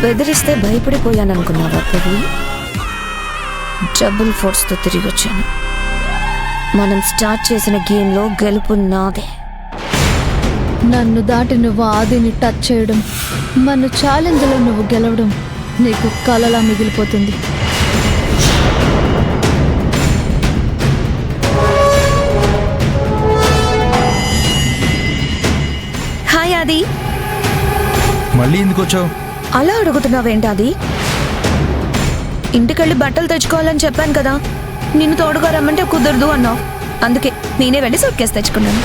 బెదిరిస్తే భయపడిపోయాననుకున్నావా పవి? డబుల్ ఫోర్స్తో తిరిగి వచ్చాను. మనం స్టార్ట్ చేసిన గేమ్లో గెలుపు నాదే. నన్ను దాటి నువ్వు ఆదిని టచ్ చేయడం, మన ఛాలెంజ్లో నువ్వు గెలవడం నీకు కలలా మిగిలిపోతుంది. హాయ్ ఆది. మళ్ళీ ఎందుకు వచ్చావు? అలా అడుగుతున్నావేంటి ఆది? ఇంటికెళ్ళి బట్టలు తెచ్చుకోవాలని చెప్పాను కదా, నిన్ను తోడుగా రమ్మంటే కుదరదు అన్నావు. అందుకే నేనే వెళ్ళి సూట్ కేసు తెచ్చుకున్నాను.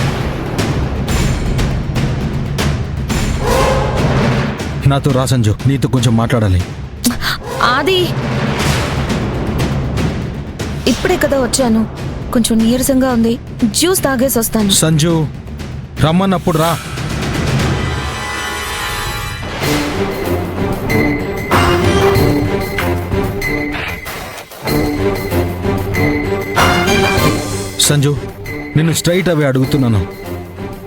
నాతో రా సంజు, నీతో కొంచెం మాట్లాడాలి. ఆది, ఇప్పుడే కదా వచ్చాను, కొంచెం నీరసంగా ఉంది, జ్యూస్ తాగేసి వస్తాను. సంజు, రమ్మన్నప్పుడు రా. సంజు, నిన్ను స్ట్రైట్ అవే అడుగుతున్నాను.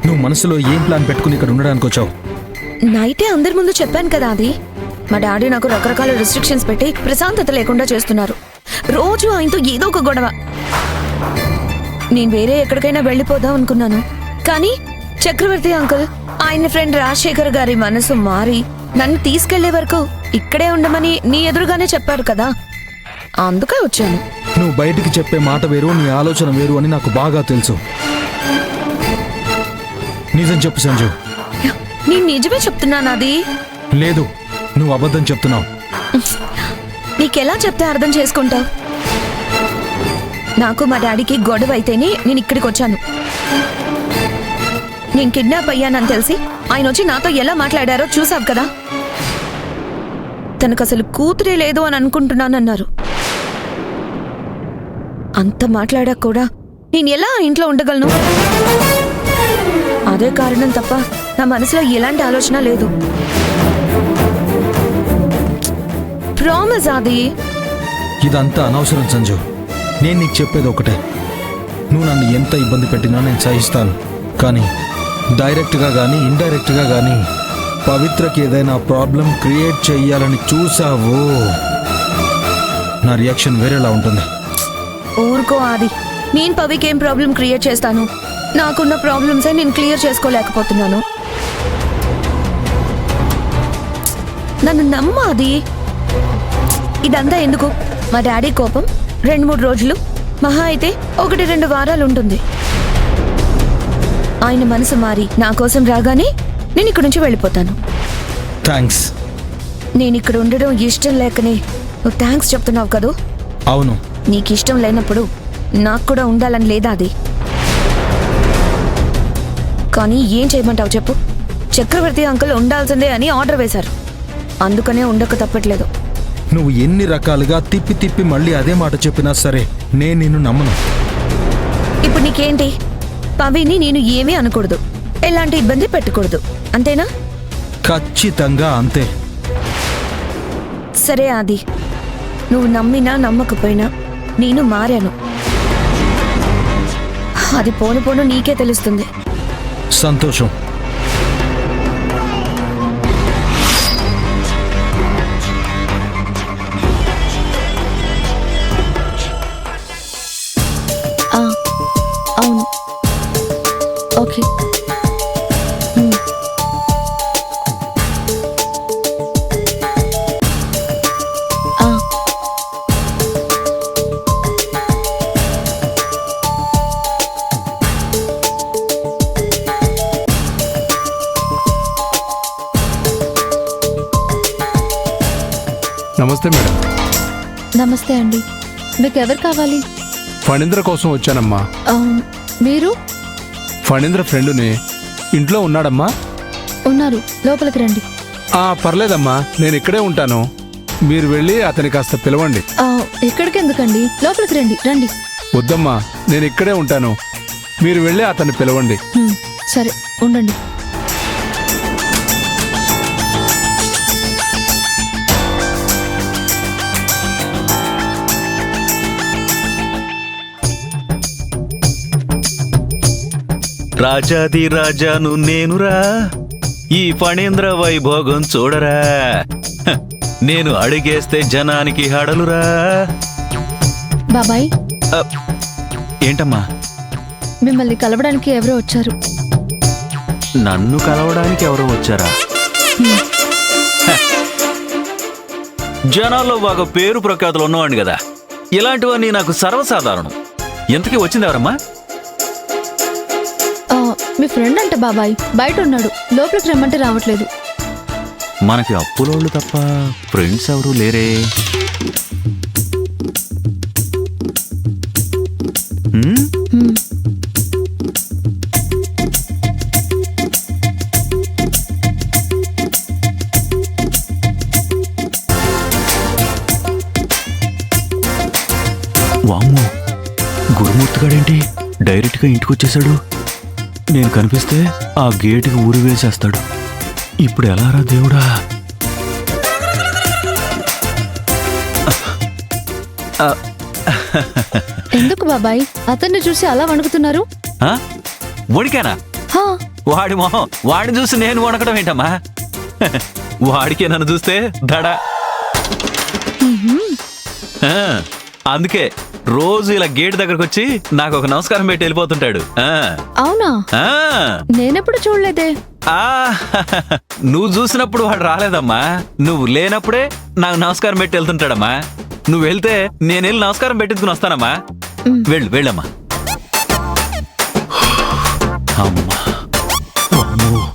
నువ్వు మనసులో ఏం ప్లాన్ పెట్టుకుని ఇక్కడ ఉండడానికి వచ్చావు? నైటే అందరి ముందు చెప్పాను కదా అది. మా డాడీ నాకు రకరకాల రెస్ట్రిక్షన్స్ పెట్టి ప్రశాంతత లేకుండా చేస్తున్నారు. రోజు ఆయనతో ఏదో ఒక గొడవ. నేను వేరే ఎక్కడికైనా వెళ్ళిపోదాం అనుకున్నాను, కానీ చక్రవర్తి అంకుల్, ఆయన ఫ్రెండ్ రాజశేఖర్ గారి మనసు మారి నన్ను తీసుకెళ్లే వరకు ఇక్కడే ఉండమని నీ ఎదురుగానే చెప్పారు కదా, అందుకే వచ్చాను. నువ్వు బయటికి చెప్పే మాట వేరు, నీ ఆలోచన వేరు అని నాకు బాగా తెలుసు. నిజం చెప్పు సంజు. నేను నిజమే చెప్తున్నాను అది. లేదు, నువ్వు అబద్ధం చెప్తున్నావు. నీకెలా చెప్తే అర్థం చేసుకుంటావు? నాకు మా డాడీకి గొడవ అయితేనే నేను ఇక్కడికి వచ్చాను. నేను కిడ్నాప్ అయ్యానని తెలిసి ఆయన వచ్చి నాతో ఎలా మాట్లాడారో చూసావు కదా. తనకు అసలు కూతురే లేదు అని అనుకుంటున్నానన్నారు. అంత మాట్లాడాక కూడా నేను ఎలా ఆ ఇంట్లో ఉండగలను? అదే కారణం తప్ప నా మనసులో ఎలాంటి ఆలోచన లేదు. ప్రామిస్ ఆది. ఇదంతా అనవసరం సంజు. నేను నీకు చెప్పేది ఒకటే, నువ్వు నన్ను ఎంత ఇబ్బంది పెట్టినా నేను సహిస్తాను. కానీ డైరెక్ట్గా కానీ ఇండైరెక్ట్గా కానీ పవిత్రకి ఏదైనా ప్రాబ్లం క్రియేట్ చెయ్యాలని చూసావో నా రియాక్షన్ వేరేలా ఉంటుంది. ఊరుకో ఆది. నేను పవికి ఏం ప్రాబ్లం క్రియేట్ చేస్తాను? నాకున్న ప్రాబ్లమ్సే నేను క్లియర్ చేసుకోలేకపోతున్నాను. నన్ను నమ్మాది. ఇదంతా ఎందుకు? మా డాడీ కోపం 2-3 రోజులు, మహా అయితే 1-2 వారాలు ఉంటుంది. ఆయన మనసు మారి నా కోసం రాగానే నేను ఇక్కడి నుంచి వెళ్ళిపోతాను. థ్యాంక్స్. నేను ఇక్కడ ఉండడం ఇష్టం లేకనే నువ్వు థ్యాంక్స్ చెప్తున్నావు కదూ? అవును. నీకు ఇష్టం లేనప్పుడు నాకు కూడా ఉండాలని లేదా అది? కానీ ఏం చేయమంటావు చెప్పు? చక్రవర్తి అంకుల్ ఉండాల్సిందే అని ఆర్డర్ వేశారు, అందుకనే ఉండక తప్పట్లేదు. నువ్వు ఎన్ని రకాలుగా తిప్పి తిప్పి మళ్ళీ అదే మాట చెప్పినా సరే నేను నిన్ను నమ్మను. ఇప్పుడు నీకేంటి? పవిని నేను ఏమీ అనకూడదు, ఎలాంటి ఇబ్బంది పెట్టకూడదు, అంతేనా? ఖచ్చితంగా అంతే. సరే ఆది, నువ్వు నమ్మినా నమ్మకపోయినా నేను మారాను. అది పోను పోను నీకే తెలుస్తుంది. సంతోషం. అవును, ఓకే. నమస్తే మేడం. నమస్తే అండి. మీకు ఎవరు కావాలి? ఫణీంద్ర కోసం వచ్చానమ్మా. మీరు? ఫణీంద్ర ఫ్రెండుని. ఇంట్లో ఉన్నాడమ్మా? ఉన్నారు, లోపలికి రండి. పర్లేదమ్మా, నేను ఇక్కడే ఉంటాను. మీరు వెళ్ళి అతని కాస్త పిలవండి. ఇక్కడికి ఎందుకండి, లోపలికి రండి. రండి. వద్దమ్మా, నేను ఇక్కడే ఉంటాను. మీరు వెళ్ళి అతన్ని పిలవండి. సరే, ఉండండి. రాజాది రాజాను నేనురా, ఈ ఫణీంద్ర వైభోగం చూడరా. నేను అడిగేస్తే జనానికి హడలురా. బాబాయ్, ఆ, ఏంటమ్మా? మిమ్మల్ని కలవడానికి ఎవరో వచ్చారు. నన్ను కలవడానికి ఎవరో వచ్చారా? జనాల్లో బాగా పేరు ప్రఖ్యాతులు ఉన్నవాడిని కదా, ఇలాంటివన్నీ నాకు సర్వసాధారణం. ఎంతకీ వచ్చింది ఎవరమ్మా? ఆ, మీ ఫ్రెండ్ అంట బాబాయ్, బయట ఉన్నాడు. లోపలికి రమ్మంటే రావట్లేదు. మనకి అప్పులోళ్ళు తప్ప ఫ్రెండ్స్ ఎవరు లేరే. హ్మ్? హ్మ్. వామ్మో, గురుమూర్తి గాడేంటి డైరెక్ట్గా ఇంటికి వచ్చేసాడు? నేను కనిపిస్తే ఆ గేటుకి ఊరు వేసేస్తాడు. ఇప్పుడు ఎలారా దేవుడా? ఎందుకు బాబాయ్ అతన్ని చూసి అలా వణుకుతున్నారు? ఆ? వణికానా? హా, వాడి మొహం వాడిని చూసి నేను వణకడం ఏంటమ్మా? వాడికే నన్ను చూస్తే దడ. ఆ, అందుకే రోజు ఇలా గేట్ దగ్గరకు వచ్చి నాకు ఒక నమస్కారం పెట్టి వెళ్ళిపోతుంటాడు. అవునా? నేనెప్పుడు చూడలేదే. నువ్వు చూసినప్పుడు వాడు రాలేదమ్మా, నువ్వు లేనప్పుడే నాకు నమస్కారం పెట్టి వెళ్తుంటాడమ్మా. నువ్వు వెళ్తే నేను వెళ్ళి నమస్కారం పెట్టించుకుని వస్తానమ్మా. వెళ్ళు వెళ్ళమ్మా. అమ్మా, అమ్మో.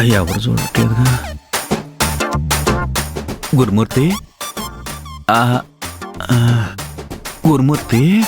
ఎవరు చూడట్లేదుగా. గురుమూర్తి, గురుమూర్తి.